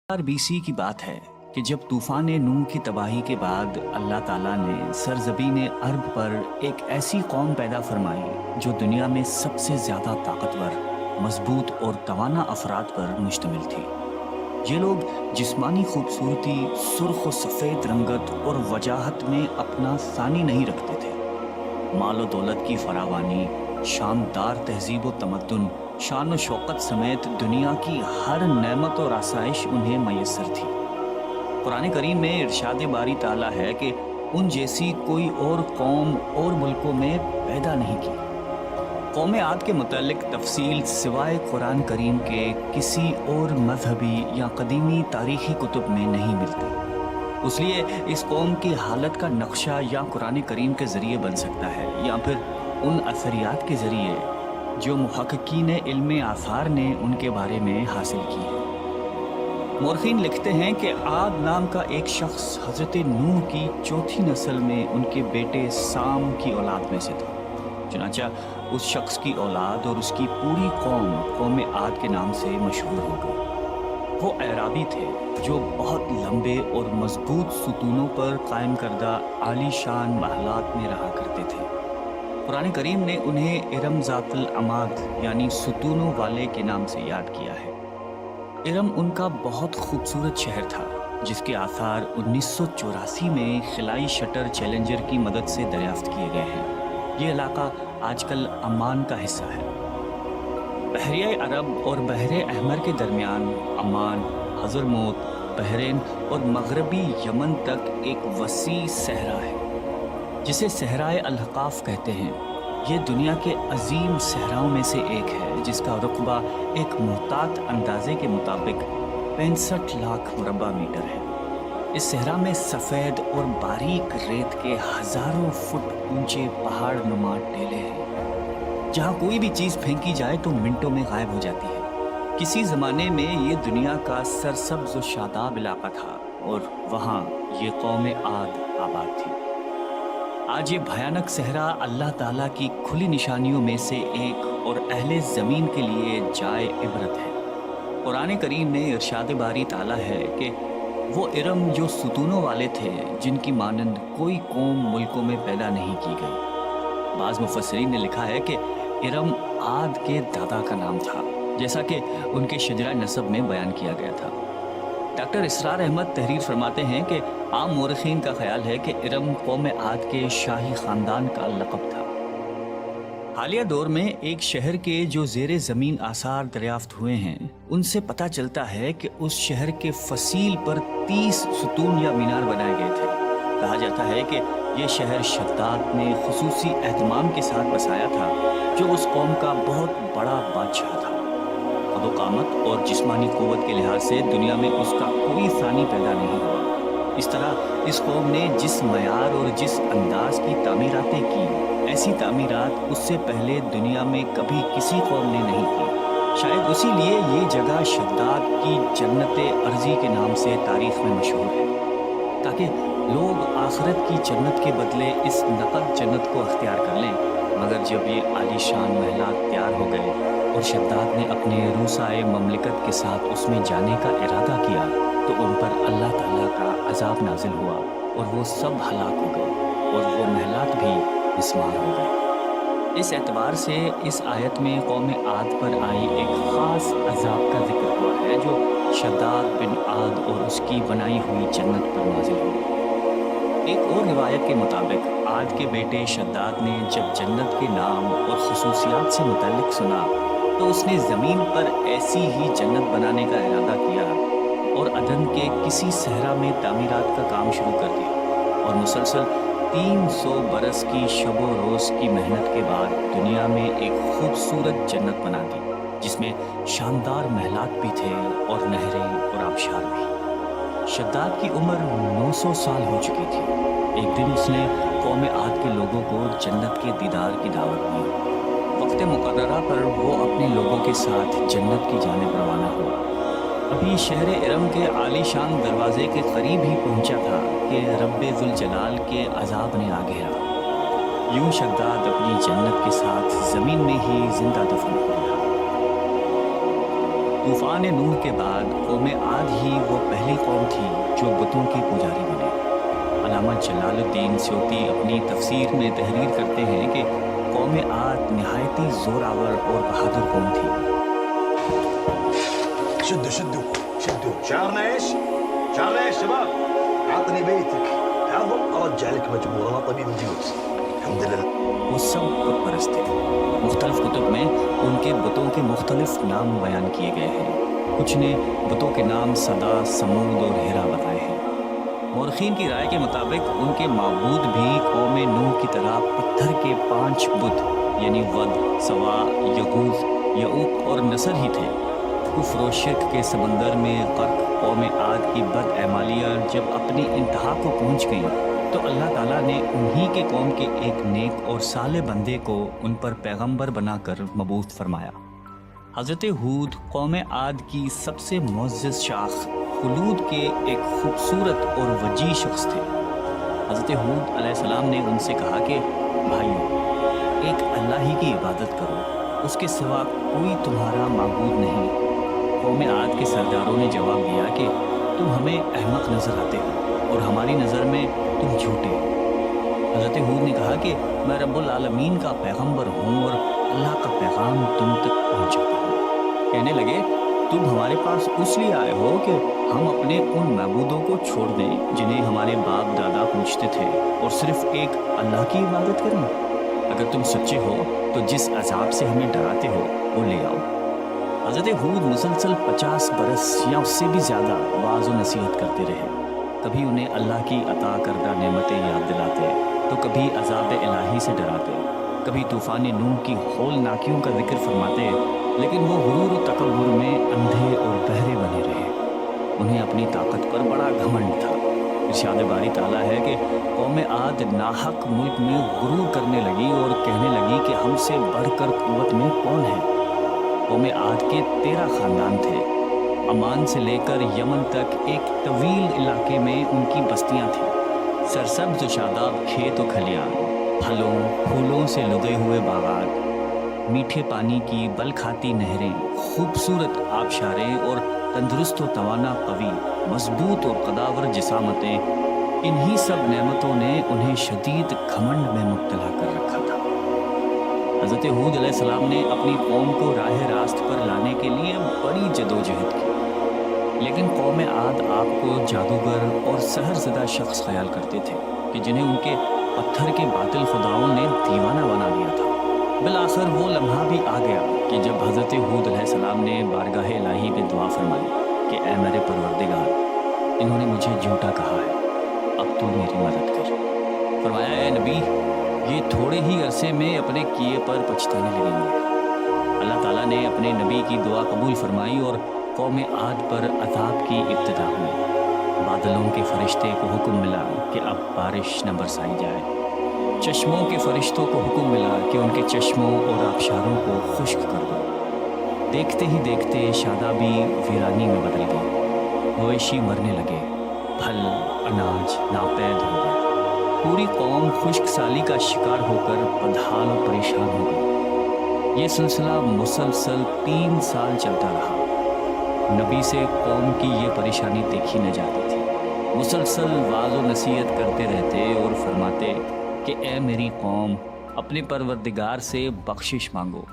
BC की बात है कि जब तूफान नूह की तबाही के बाद अल्लाह ताला ने सरज़मीन अरब पर एक ऐसी कौम पैदा फरमाई जो दुनिया में सबसे ज़्यादा ताकतवर, मजबूत और तवाना अफराद पर मुश्तमिल थी। ये लोग जिस्मानी खूबसूरती, सुर्ख व सफ़ेद रंगत और वजाहत में अपना सानी नहीं रखते थे। माल व दौलत की फरावानी, शानदार तहजीब व तमद्दुन, शान व शौकत समेत दुनिया की हर नेमत और आसाइश उन्हें मैसर थी। कुरान करीम में इरशाद बारी ताला है कि उन जैसी कोई और कौम और मुल्कों में पैदा नहीं की। कौम आद के मुतालिक तफसील सिवाय कुरान करीम के किसी और मजहबी या कदीमी तारीखी कुतुब में नहीं मिलती। इसलिए इस कौम की हालत का नक्शा या कुरान करीम के ज़रिए बन सकता है या फिर उन असरियात के ज़रिए जो मुहक्किकीन इल्म आसार ने उनके बारे में हासिल की है। मौरखीन लिखते हैं कि आद नाम का एक शख्स हज़रत नूह की चौथी नस्ल में उनके बेटे साम की औलाद में से था। चुनांचा उस शख्स की औलाद और उसकी पूरी कौम आद के नाम से मशहूर हो गई। वो अराबी थे जो बहुत लंबे और मजबूत सुतूनों पर कायम करदा आलीशान महलात में रहा करते थे। कुरान करीम ने उन्हें इरम ज़ातुल अमाद यानी सुतूनों वाले के नाम से याद किया है। इरम उनका बहुत खूबसूरत शहर था जिसके आसार 1984 में खिलाई शटर चैलेंजर की मदद से दरियाफ्त किए गए हैं। ये इलाका आजकल अमान का हिस्सा है। बहरिया अरब और बहरे अहमर के दरमियान अमान, हज़रमौत, बहरीन और मगरबी यमन तक एक वसी सहरा है जिसे सहराए अल-हक़ाफ़ कहते हैं। ये दुनिया के अजीम सहराओं में से एक है जिसका रुकबा एक मुहतात अंदाजे के मुताबिक 65 लाख मुरब्बा मीटर है। इस सहरा में सफ़ेद और बारीक रेत के हज़ारों फुट ऊंचे पहाड़ नुमा टेले हैं जहाँ कोई भी चीज़ फेंकी जाए तो मिनटों में गायब हो जाती है। किसी ज़माने में ये दुनिया का सरसब्ज़ व शादाब इलाका था और वहाँ ये कौम आद आबाद थी। आज ये भयानक सहरा अल्लाह ताला की खुली निशानियों में से एक और अहले ज़मीन के लिए जाए इबरत है। कुरान करीम में इरशाद बारी ताला है कि वो इरम जो सुतूनों वाले थे जिनकी मानंद कोई कौम मुल्कों में पैदा नहीं की गई। बाज़ मुफस्सिरीन ने लिखा है कि इरम आद के दादा का नाम था जैसा कि उनके शजरा नसब में बयान किया गया था। डॉक्टर इसरार अहमद तहरीर फरमाते हैं कि आम मौरखीन का ख्याल है कि इरम कौम आद के शाही ख़ानदान का लक़ब था। हालिया दौर में एक शहर के जो ज़ेरे ज़मीन आसार दरियाफ्त हुए हैं उनसे पता चलता है कि उस शहर के फसील पर 30 सुतून या मीनार बनाए गए थे। कहा जाता है कि ये शहर शद्दाद ने खुसूसी एहतमाम के साथ बसाया था जो उस कौम का बहुत बड़ा बादशाह था। क़ामत और जिस्मानी क़ुव्वत के लिहाज से दुनिया में उसका कोई सानी पैदा नहीं हुआ। इस तरह इस कौम ने जिस मयार और जिस अंदाज की तामीरातें की, ऐसी तामीरात उससे पहले दुनिया में कभी किसी कौम ने नहीं की। शायद उसी लिए ये जगह शद्दाद की जन्नत अर्ज़ी के नाम से तारीख़ में मशहूर है, ताकि लोग आखिरत की जन्नत के बदले इस नक़द जन्नत को अख्तियार कर लें। मगर जब ये आलीशान महलात तैयार हो गए और शद्दाद ने अपने रूसाए ममलिकत के साथ उसमें जाने का इरादा किया तो उन पर अल्लाह ताला का अजाब नाजिल हुआ और वो सब हलाक हो गए और वो महलात भी मिस्मार हो गए। इस एतबार से इस आयत में कौम आद पर आई एक ख़ास अजाब का जिक्र हुआ है जो शद्दाद बिन आद और उसकी बनाई हुई जन्नत पर नाजिल हुई। एक और रिवायत के मुताबिक आद के बेटे शद्दाद ने जब जन्नत के नाम और खुसूसियात से मुतल्लिक सुना तो उसने ज़मीन पर ऐसी ही जन्नत बनाने का इरादा किया और अदन के किसी सहरा में तामीरात का काम शुरू कर दिया और मुसलसल 300 बरस की शब व रोज़ की मेहनत के बाद दुनिया में एक खूबसूरत जन्नत बना दी जिसमें शानदार महलात भी थे और नहरें और आबशार भी। शद्दाद की उम्र 900 साल हो चुकी थी। एक दिन उसने कौम आद के लोगों को जन्नत के दीदार की दावत दी। वक्त मुकर्ररा पर वो अपने लोगों के साथ जन्नत की जानिब रवाना हुआ। अभी शहर इरम के आलीशान दरवाजे के करीब ही पहुंचा था कि रब्बे ज़ुल जलाल के अजाब ने आ घेरा। यूं शद्दाद अपनी जन्नत के साथ ज़मीन में ही जिंदा दफन हो गया। तूफ़ान नूह के बाद कौम आद ही वो पहली कौम थी जो बुतों के पुजारी बने। अल्लामा जलालुद्दीन स्यूती अपनी तफसीर में तहरीर करते हैं कि कौम आद नहायती जोरावर और बहादुर कौम थी। شدوا شدوا شدوا شعرنا ايش؟ شعرنا ايش شباب؟ اعطني بيتك هذا ارجع لك مجبور انا طبيب بيوت الحمد لله. वो सब बुत परस्त थे। मुख्तलिफ कुतुब में उनके बुतों के मुख्तलिफ नाम बयान किए गए हैं। कुछ ने बुतों के नाम सदा, समूद और हेरा बताए हैं। मौरखीन की राय के मुताबिक उनके माबूद भी कौम नूह की तरह पत्थर के 5 बुत यानी वद, सवा, यगूस, यऊक और नसर ही थे। कुफ्र और शिर्क के समंदर में गर्क कौम आद की बदअमालियाँ जब अपनी इंतहा को पहुँच गईं तो अल्लाह ताला ने उन्हीं के कौम के एक नेक और साले बंदे को उन पर पैगंबर बनाकर मबूस फरमाया। हज़रत हूद कौम आद की सबसे मुअज़्ज़ज़ शाख खुलूद के एक खूबसूरत और वजी शख्स थे। हज़रत हूद अलैहिस्सलाम ने उनसे कहा कि भाइयों, एक अल्लाह ही की इबादत करो, उसके सिवा कोई तुम्हारा माबूद नहीं। कौम आद के सरदारों ने जवाब दिया कि तुम हमें अहमक नज़र आते हो और हमारी नज़र में तुम झूठे हो। हज़रत हूद ने कहा कि मैं रब्बुल आलमीन का पैगंबर हूँ और अल्लाह का पैगाम तुम तक पहुँचाता हूँ। कहने लगे, तुम हमारे पास इसलिए आए हो कि हम अपने उन मबूदों को छोड़ दें जिन्हें हमारे बाप दादा पूजते थे और सिर्फ एक अल्लाह की इबादत करें। अगर तुम सच्चे हो तो जिस अजाब से हमें डराते हो वो ले आओ। हज़रत हूद मुसलसल 50 बरस या उससे भी ज़्यादा वाज़ व नसीहत करते रहे। कभी उन्हें अल्लाह की अता करदा नेमतें याद दिलाते तो कभी अज़ाब इलाही से डराते, कभी तूफ़ान नूह की होलनाकियों का जिक्र फरमाते, लेकिन वो गुरूर और तकब्बुर में अंधे और बहरे बने रहे। उन्हें अपनी ताकत पर बड़ा घमंड था। इरशाद बारी ताला है कि कौम आद नाहक मुल्क में गुरूर करने लगी और कहने लगी कि हमसे बढ़कर कुव्वत में कौन है। कौम आद के 13 ख़ानदान थे। अमान से लेकर यमन तक एक तवील इलाके में उनकी बस्तियां थीं। सरसब्ज़ शादाब खेत व खलियान, फलों फूलों से लुदे हुए बागात, मीठे पानी की बल खाती नहरें, खूबसूरत आबशारें और तंदुरुस्त व तवाना कवी, मजबूत और कदावर जिसामतें, इन्हीं सब नेमतों ने उन्हें शदीद घमंड में मुब्तला कर रखा था। हज़रत हूद अलैहिस्सलाम ने अपनी कौम को राह रास्त पर लाने के लिए बड़ी जदोजहद की, लेकिन कौम आद आपको जादूगर और सहरज़दा शख्स ख्याल करते थे कि जिन्हें उनके पत्थर के बातिल खुदाओं ने दीवाना बना दिया था। बिलाखिर वो लम्हा भी आ गया कि जब हज़रत हूद अलैहिस्सलाम ने बारगाह इलाही में दुआ फरमाई कि ए मेरे परवरदिगार, इन्होंने मुझे झूठा कहा है, अब तू मेरी मदद कर। फरमाया, ए नबी, ये थोड़े ही अरसे में अपने किए पर पछताने लगेंगे। अल्लाह ताला ने अपने नबी की दुआ कबूल फरमाई और कौम आद पर अज़ाब की इब्तिदा हुई। बादलों के फरिश्ते को हुक्म मिला कि अब बारिश न बरसाई जाए। चश्मों के फरिश्तों को हुक्म मिला कि उनके चश्मों और आबशारों को खुश्क कर दो। देखते ही देखते शादाबी वीरानी में बदल गई। मवेशी मरने लगे, फल अनाज नापैद हो गए। पूरी कौम खुश्क साली का शिकार होकर बदहाल और परेशान हो गई। ये सिलसिला मुसलसल 3 साल चलता रहा। नबी से कौम की ये परेशानी देखी न जाती थी। मुसलसल वाज़ व नसीहत करते रहते और फरमाते कि ए मेरी कौम, अपने परवरदिगार से बख्शिश मांगो,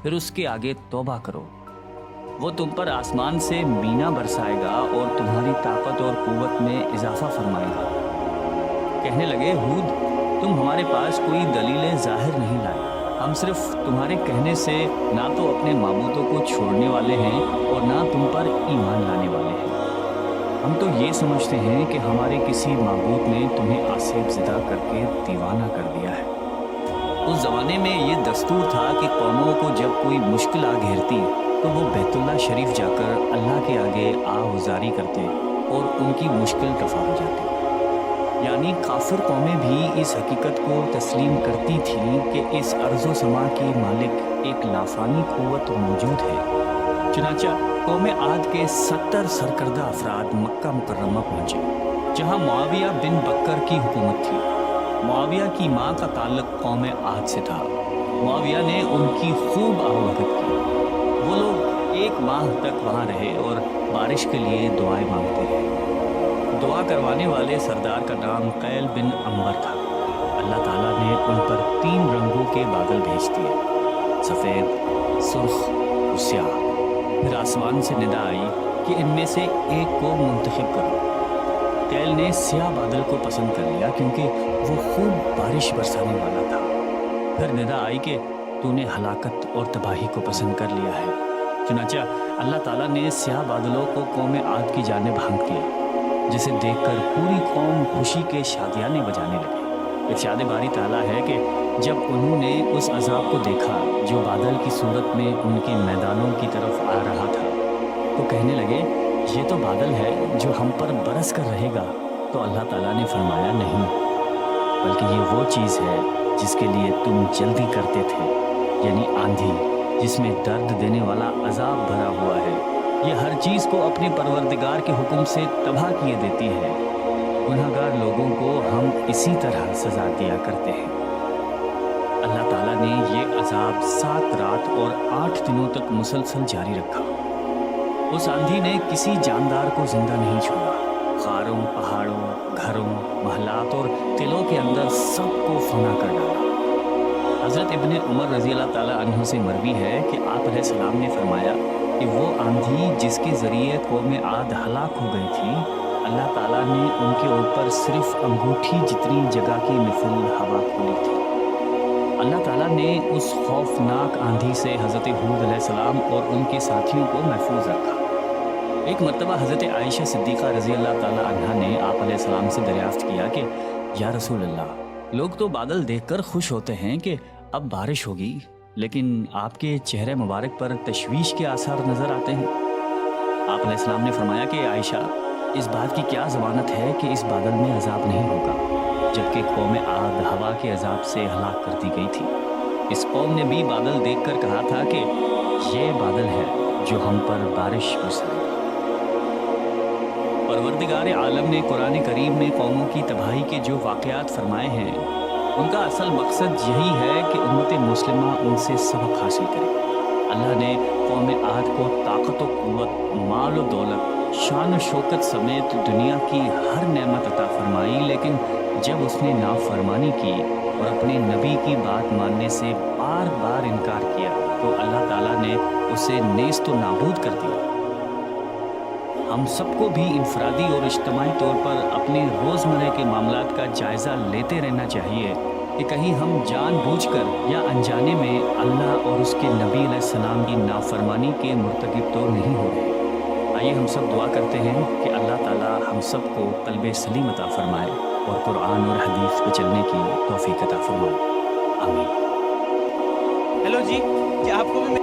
फिर उसके आगे तौबा करो। वो तुम पर आसमान से मीना बरसाएगा और तुम्हारी ताकत और कुव्वत में इजाफा फरमाएगा। कहने लगे, हूद, तुम हमारे पास कोई दलीलें ज़ाहिर नहीं लाए। हम सिर्फ तुम्हारे कहने से ना तो अपने माबूदों को छोड़ने वाले हैं और ना तुम पर ईमान लाने वाले हैं। हम तो ये समझते हैं कि हमारे किसी माबूद ने तुम्हें आसेब ज़िदा करके दीवाना कर दिया है। उस ज़माने में ये दस्तूर था कि कौमों को जब कोई मुश्किल आ घेरती तो वो बैतुल्लाह शरीफ जाकर अल्लाह के आगे आगुजारी करते और उनकी मुश्किल रफ़ा हो जाती। यानी काफिर कौमें भी इस हकीकत को तस्लीम करती थीं कि इस अर्ज़ो समा की मालिक एक लाफानी क़ुव्वत मौजूद है। चुनांचे कौम आद के 70 सरकर्दा अफराद मक्का मुकर्रमा पहुँचे, जहाँ मुआविया बिन बकर की हुकूमत थी। मुआविया की माँ का ताल्लुक़ कौम आद से था। मुआविया ने उनकी खूब आवभगत की। वो लोग 1 माह तक वहाँ रहे और बारिश के लिए दुआएं मांगते रहे। دعا کروانے والے سردار کا نام قیل بن عمبر تھا۔ اللہ تعالیٰ نے ان پر 3 رنگوں کے بادل بھیج دیے، سفید، سرخ اور سیاہ۔ پھر آسمان سے ندا آئی کہ ان میں سے ایک کو منتخب کرو۔ قیل نے سیاہ بادل کو پسند کر لیا کیونکہ وہ خوب بارش برسانے والا تھا۔ پھر ندا آئی کہ تو نے ہلاکت اور تباہی کو پسند کر لیا ہے۔ چنانچہ اللہ تعالیٰ نے سیاہ بادلوں کو قوم عاد کی جانب ہانک دیا، جسے دیکھ کر پوری قوم خوشی کے شادیانے بجانے لگے۔ ارشاد باری تعالیٰ ہے کہ جب انہوں نے اس عذاب کو دیکھا جو بادل کی صورت میں ان کے میدانوں کی طرف آ رہا تھا، تو کہنے لگے یہ تو بادل ہے جو ہم پر برس کر رہے گا۔ تو اللہ تعالیٰ نے فرمایا نہیں، بلکہ یہ وہ چیز ہے جس کے لیے تم جلدی کرتے تھے، یعنی آندھی جس میں درد دینے والا عذاب بھرا ہوا ہے۔ یہ ہر چیز کو اپنے پروردگار کے حکم سے تباہ کیے دیتی ہے۔ گناہگار لوگوں کو ہم اسی طرح سزا دیا کرتے ہیں۔ اللہ تعالیٰ نے یہ عذاب 7 رات اور 8 دنوں تک مسلسل جاری رکھا۔ اس آندھی نے کسی جاندار کو زندہ نہیں چھوڑا۔ غاروں، پہاڑوں، گھروں، محلات اور قلعوں کے اندر سب کو فنا کر ڈالا۔ حضرت ابن عمر رضی اللہ تعالیٰ عنہ سے مروی ہے کہ آپ علیہ السلام نے فرمایا کہ وہ آندھی جس کے ذریعے قوم عاد ہلاک ہو گئی تھی، اللہ تعالیٰ نے ان کے اوپر صرف انگوٹھی جتنی جگہ کی مثل ہوا کھولی تھی۔ اللہ تعالیٰ نے اس خوفناک آندھی سے حضرت ہود علیہ السلام اور ان کے ساتھیوں کو محفوظ رکھا۔ ایک مرتبہ حضرت عائشہ صدیقہ رضی اللہ تعالیٰ عنہا نے آپ علیہ السلام سے دریافت کیا کہ یا رسول اللہ، لوگ تو بادل دیکھ کر خوش ہوتے ہیں کہ اب بارش ہوگی، لیکن آپ کے چہرے مبارک پر تشویش کے آثار نظر آتے ہیں۔ آپ علیہ السلام نے فرمایا کہ عائشہ، اس بات کی کیا ضمانت ہے کہ اس بادل میں عذاب نہیں ہوگا، جبکہ قوم عاد ہوا کے عذاب سے ہلاک کر دی گئی تھی۔ اس قوم نے بھی بادل دیکھ کر کہا تھا کہ یہ بادل ہے جو ہم پر بارش برسائے گا۔ پروردگار عالم نے قرآن کریم میں قوموں کی تباہی کے جو واقعات فرمائے ہیں، ان کا اصل مقصد یہی ہے کہ امت مسلمہ ان سے سبق حاصل کرے۔ اللہ نے قوم عاد کو طاقت و قوت، مال و دولت، شان و شوکت سمیت دنیا کی ہر نعمت عطا فرمائی، لیکن جب اس نے نافرمانی کی اور اپنے نبی کی بات ماننے سے بار بار انکار کیا تو اللہ تعالیٰ نے اسے نیست و نابود کر دیا۔ ہم سب کو بھی انفرادی اور اجتماعی طور پر اپنے روزمرہ کے معاملات کا جائزہ لیتے رہنا چاہیے کہ کہیں ہم جان بوجھ کر یا انجانے میں اللہ اور اس کے نبی علیہ السلام کی نافرمانی کے مرتکب تو نہیں ہو رہے۔ آئیے ہم سب دعا کرتے ہیں کہ اللہ تعالیٰ ہم سب کو قلب سلیم عطا فرمائے اور قرآن اور حدیث پہ چلنے کی توفیق عطا فرمائے۔ آمین۔ ہیلو جی، کیا آپ کو بھی